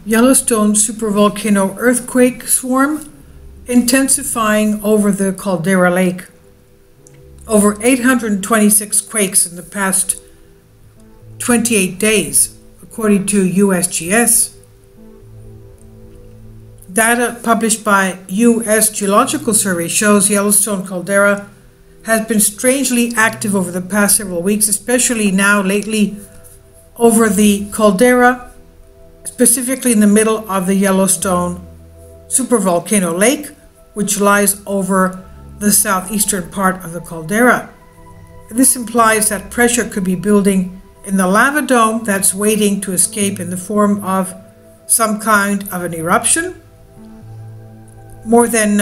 Yellowstone Supervolcano earthquake swarm intensifying over the Caldera Lake. Over 826 quakes in the past 28 days, according to USGS. Data published by U.S. Geological Survey shows Yellowstone caldera has been strangely active over the past several weeks, especially now lately over the caldera, specifically in the middle of the Yellowstone Supervolcano Lake, which lies over the southeastern part of the caldera. This implies that pressure could be building in the lava dome that's waiting to escape in the form of some kind of an eruption. More than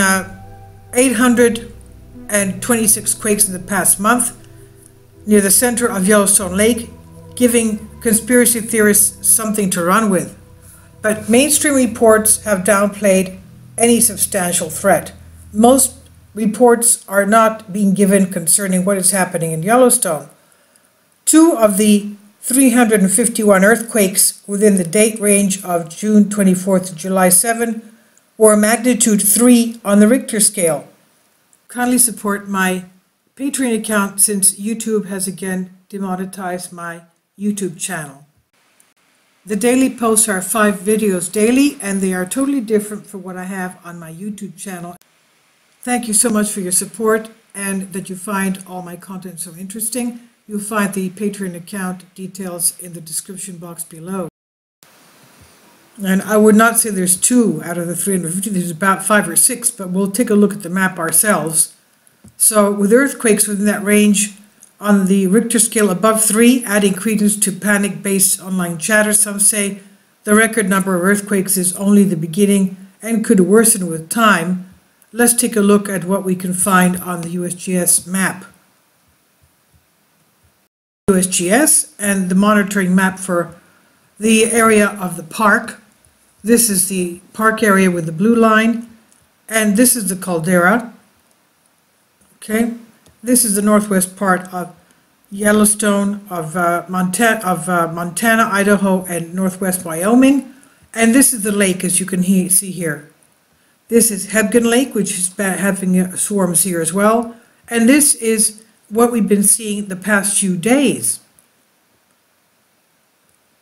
826 quakes in the past month near the center of Yellowstone Lake, giving conspiracy theorists something to run with. But mainstream reports have downplayed any substantial threat. Most reports are not being given concerning what is happening in Yellowstone. 2 of the 351 earthquakes within the date range of June 24th to July 7 were magnitude 3 on the Richter scale. Kindly support my Patreon account since YouTube has again demonetized my YouTube channel. The daily posts are 5 videos daily, and they are totally different from what I have on my YouTube channel. Thank you so much for your support and that you find all my content so interesting. You'll find the Patreon account details in the description box below. And I would not say there's 2 out of the 350, there's about 5 or 6, but we'll take a look at the map ourselves. So with earthquakes within that range on the Richter scale above 3, adding credence to panic-based online chatter, some say the record number of earthquakes is only the beginning and could worsen with time. Let's take a look at what we can find on the USGS map. USGS and the monitoring map for the area of the park. This is the park area with the blue line, and this is the caldera. Okay, this is the northwest part of Yellowstone, of Montana, Idaho, and northwest Wyoming, and this is the lake, as you can see here. This is Hebgen Lake, which is having swarms here as well, and this is what we've been seeing the past few days.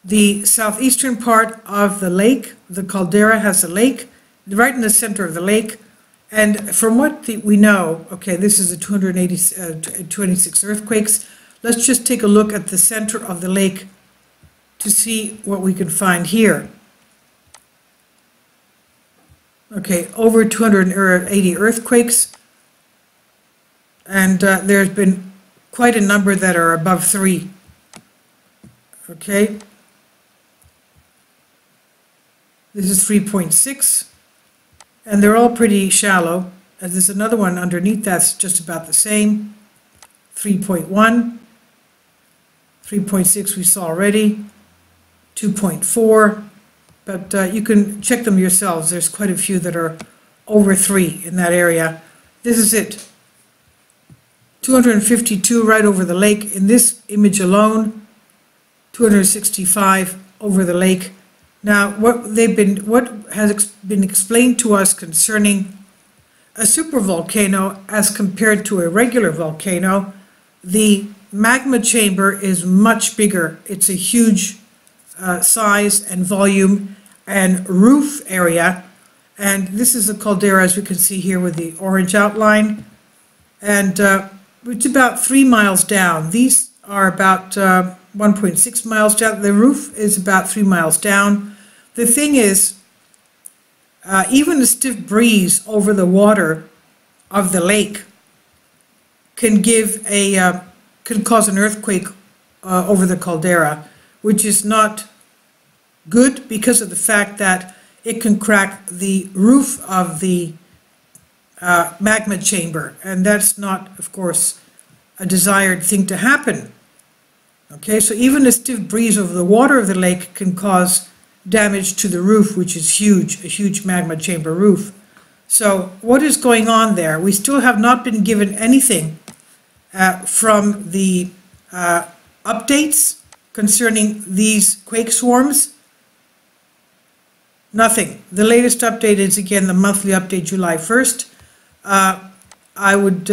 The southeastern part of the lake, the caldera has a lake, right in the center of the lake. And from what we know, okay, this is the 226 earthquakes. Let's just take a look at the center of the lake to see what we can find here. Okay, over 280 earthquakes. And there's been quite a number that are above 3. Okay. This is 3.6, and they're all pretty shallow. As there's another one underneath that's just about the same. 3.1, 3.6 we saw already, 2.4, but you can check them yourselves. There's quite a few that are over 3 in that area. This is it. 252 right over the lake. In this image alone, 265 over the lake. Now, what has been explained to us concerning a supervolcano as compared to a regular volcano, the magma chamber is much bigger. It's a huge size and volume and roof area. And this is the caldera, as we can see here with the orange outline. And it's about 3 miles down. These are about 1.6 miles down. The roof is about 3 miles down. The thing is, even a stiff breeze over the water of the lake can cause an earthquake over the caldera, which is not good because of the fact that it can crack the roof of the magma chamber, and that's not, of course, a desired thing to happen. Okay, so even a stiff breeze over the water of the lake can cause damage to the roof, which is huge, a huge magma chamber roof. So what is going on there? We still have not been given anything from the updates concerning these quake swarms? Nothing. The latest update is again the monthly update July 1st. I would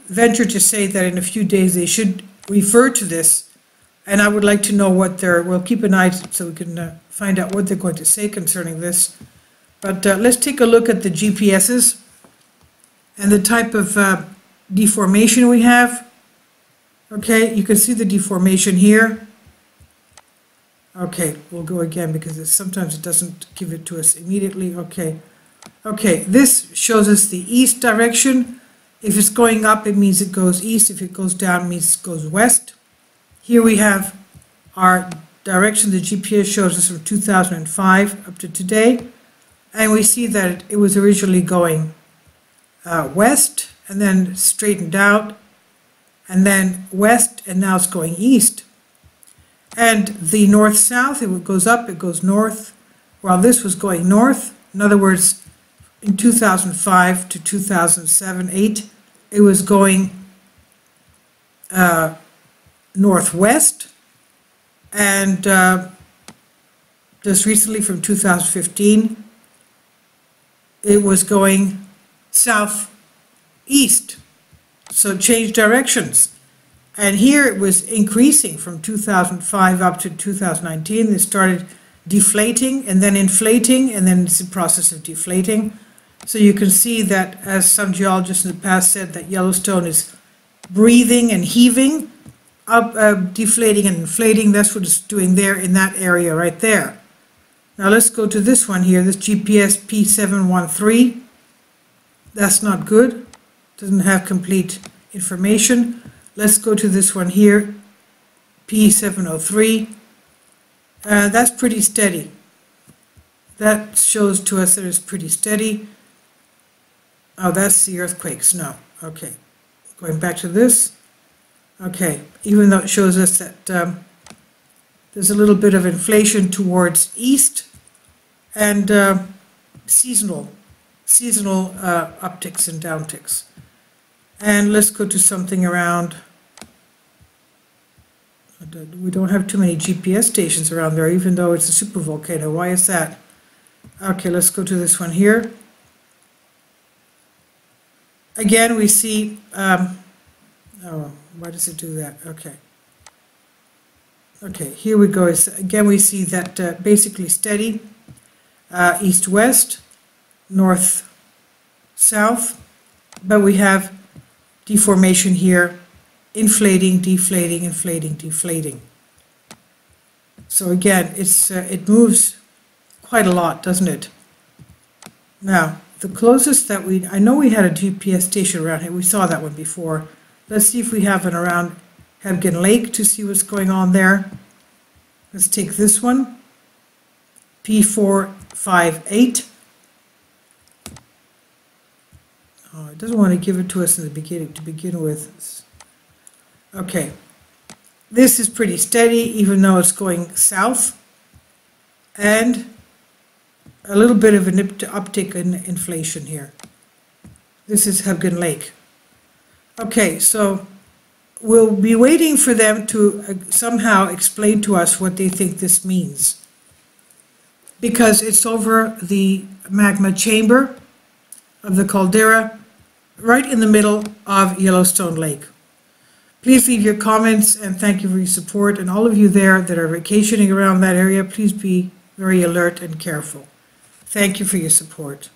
venture to say that in a few days they should refer to this, and I would like to know what we'll keep an eye so we can find out what they're going to say concerning this. But let's take a look at the GPSs and the type of deformation we have. Okay, you can see the deformation here. Okay, we'll go again because sometimes it doesn't give it to us immediately. Okay, this shows us the east direction. If it's going up, it means it goes east. If it goes down, it means it goes west. Here we have our direction. The GPS shows us from 2005 up to today. And we see that it was originally going west and then straightened out and then west, and now it's going east. And the north-south, it goes up, it goes north, while this was going north. In other words, in 2005 to 2007-8, it was going northwest, and just recently from 2015, it was going southeast, so changed directions. And here it was increasing from 2005 up to 2019. It started deflating and then inflating, and then it's a process of deflating. So you can see that, as some geologists in the past said, that Yellowstone is breathing and heaving, up, deflating and inflating. That's what it's doing there in that area right there. Now let's go to this one here, this GPS P713. That's not good. Doesn't have complete information. Let's go to this one here, P703. That's pretty steady. That shows to us that it's pretty steady. Oh, that's the earthquakes. No. Okay. Going back to this. Okay. Even though it shows us that there's a little bit of inflation towards east and seasonal upticks and downticks. And let's go to something around, we don't have too many GPS stations around there, even though it's a supervolcano. Why is that? Okay, let's go to this one here. Again, we see, oh, why does it do that? Okay. Okay, here we go. Again, we see that basically steady, east-west, north-south, but we have deformation here, inflating, deflating, inflating, deflating. So again, it moves quite a lot, doesn't it? Now, the closest that I know we had a GPS station around here. We saw that one before. Let's see if we have it around Hebgen Lake to see what's going on there. Let's take this one, P458. Oh, it doesn't want to give it to us in the beginning to begin with. Okay, this is pretty steady, even though it's going south, and a little bit of an uptick in inflation here. This is Hebgen Lake. Okay, so we'll be waiting for them to somehow explain to us what they think this means, because it's over the magma chamber of the Caldera, right in the middle of Yellowstone Lake. Please leave your comments, and thank you for your support. And all of you there that are vacationing around that area, please be very alert and careful. Thank you for your support.